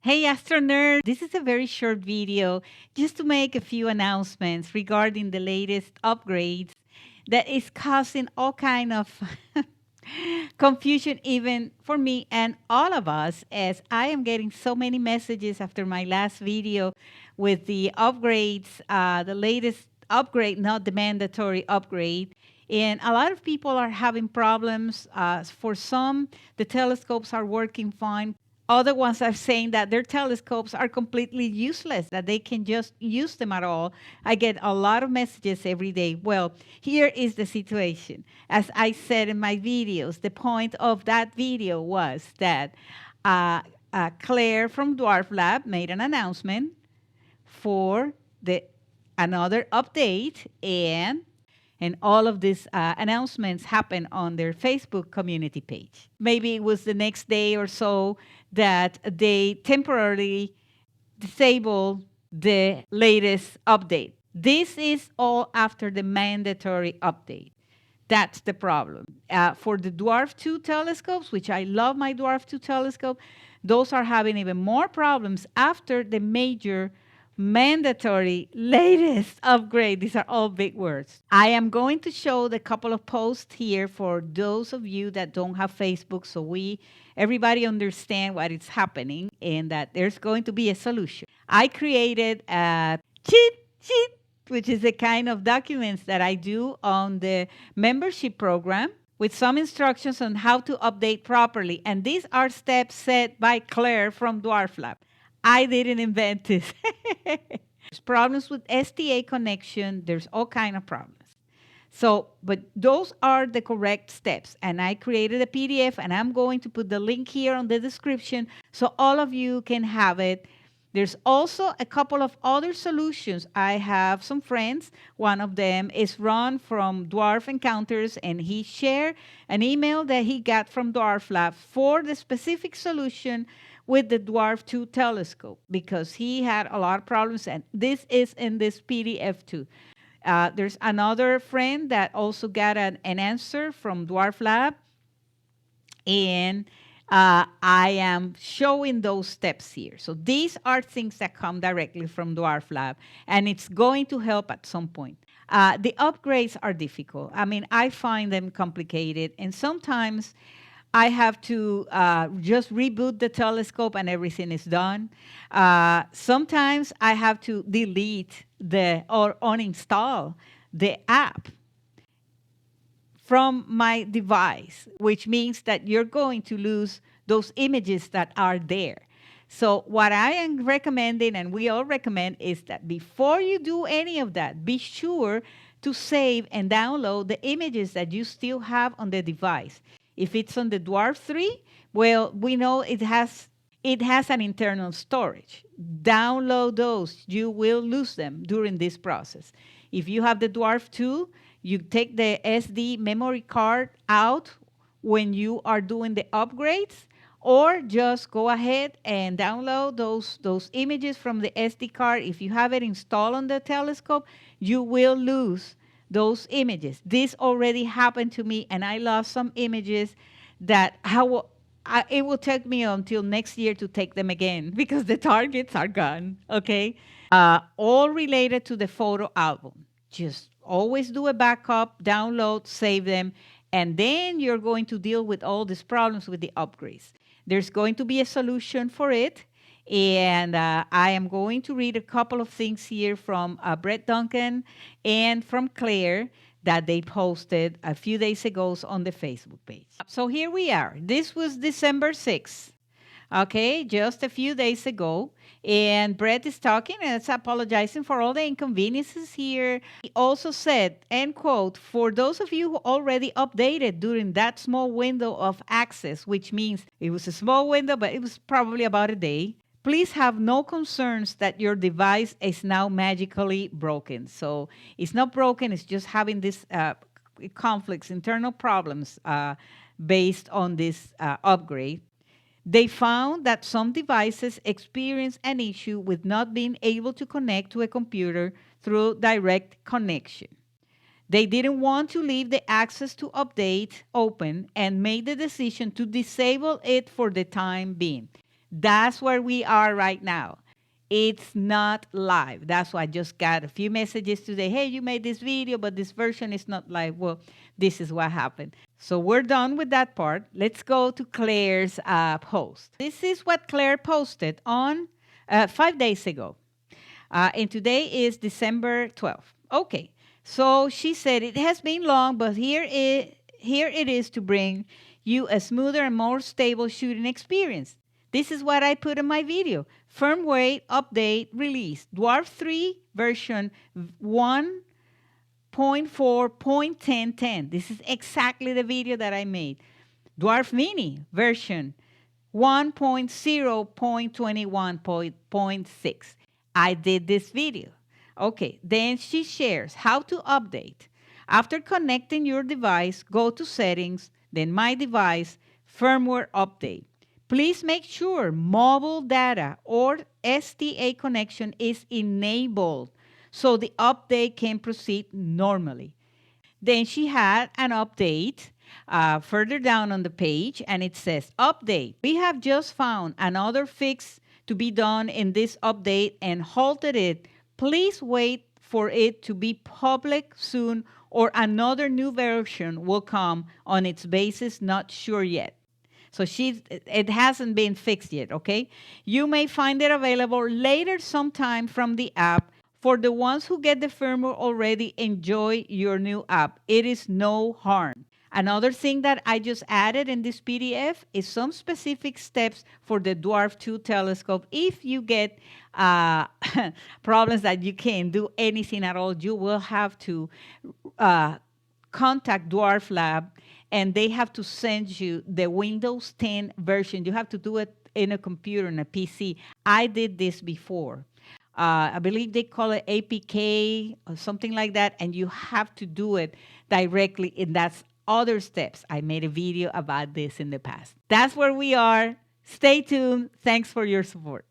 Hey Astro-Nerd, this is a very short video just to make a few announcements regarding the latest upgrades that is causing all kind of confusion even for me and all of us, as I am getting so many messages after my last video with the upgrades, the latest upgrade, not the mandatory upgrade. And a lot of people are having problems. For some, the telescopes are working fine. Other ones are saying that their telescopes are completely useless, that they can just use them at all. I get a lot of messages every day. Well, here is the situation. As I said in my videos, the point of that video was that uh, Claire from Dwarflab made an announcement for the another update, and all of these announcements happen on their Facebook community page. Maybe it was the next day or so that they temporarily disable the latest update. This is all after the mandatory update. That's the problem. For the Dwarf 2 telescopes, which I love my Dwarf 2 telescope, those are having even more problems after the major mandatory latest upgrade. These are all big words. I am going to show the couple of posts here for those of you that don't have Facebook, so everybody understand what is happening and that there's going to be a solution. I created a cheat sheet, which is the kind of documents that I do on the membership program with some instructions on how to update properly. And these are steps set by Claire from Dwarflab. I didn't invent this. There's problems with STA connection. There's all kind of problems. So, but those are the correct steps. And I created a PDF, and I'm going to put the link here on the description so all of you can have it. There's also a couple of other solutions. I have some friends. One of them is Ron from Dwarf Encounters, and he shared an email that he got from Dwarflab for the specific solution with the Dwarf 2 telescope, because he had a lot of problems, and this is in this PDF too. There's another friend that also got an answer from Dwarflab, and I am showing those steps here. So these are things that come directly from Dwarflab, and it's going to help at some point. The upgrades are difficult. I mean, I find them complicated, and sometimes I have to just reboot the telescope and everything is done. Sometimes I have to delete or uninstall the app from my device, which means that you're going to lose those images that are there. So what I am recommending, and we all recommend, is that before you do any of that, be sure to save and download the images that you still have on the device. If it's on the Dwarf 3, well, we know it has an internal storage. Download those. You will lose them during this process. If you have the Dwarf 2, you take the SD memory card out when you are doing the upgrades, or just go ahead and download those images from the SD card. If you have it installed on the telescope, you will lose those images. This already happened to me, and I lost some images that it will take me until next year to take them again because the targets are gone, okay? All related to the photo album. Just always do a backup, download, save them, and then you're going to deal with all these problems with the upgrades. There's going to be a solution for it. And I am going to read a couple of things here from Brett Duncan and from Claire that they posted a few days ago on the Facebook page. So here we are. This was December 6th. Okay, just a few days ago. And Brett is talking and it's apologizing for all the inconveniences here. He also said, end quote, for those of you who already updated during that small window of access, which means it was a small window, but it was probably about a day, please have no concerns that your device is now magically broken. So it's not broken, it's just having these conflicts, internal problems based on this upgrade. They found that some devices experience an issue with not being able to connect to a computer through direct connection. They didn't want to leave the access to update open and made the decision to disable it for the time being. That's where we are right now. It's not live. That's why I just got a few messages today. Hey, you made this video, but this version is not live. Well, this is what happened. So we're done with that part. Let's go to Claire's post. This is what Claire posted on 5 days ago. And today is December 12th. Okay. So she said, it has been long, but here it is to bring you a smoother and more stable shooting experience. This is what I put in my video. Firmware update release. Dwarf 3 version 1.4.1010. This is exactly the video that I made. Dwarf Mini version 1.0.21.6. I did this video. Okay, then she shares how to update. After connecting your device, go to settings, then my device, firmware update. Please make sure mobile data or STA connection is enabled so the update can proceed normally. Then she had an update further down on the page, and it says, update. We have just found another fix to be done in this update and halted it. Please wait for it to be public soon, or another new version will come on its basis, not sure yet. So it hasn't been fixed yet, okay? You may find it available later sometime from the app. For the ones who get the firmware already, enjoy your new app. It is no harm. Another thing that I just added in this PDF is some specific steps for the Dwarf 2 telescope. If you get problems that you can't do anything at all, you will have to contact Dwarflab, and they have to send you the Windows 10 version. You have to do it in a computer, in a PC. I did this before. I believe they call it APK or something like that, and you have to do it directly, and that's other steps. I made a video about this in the past. That's where we are. Stay tuned. Thanks for your support.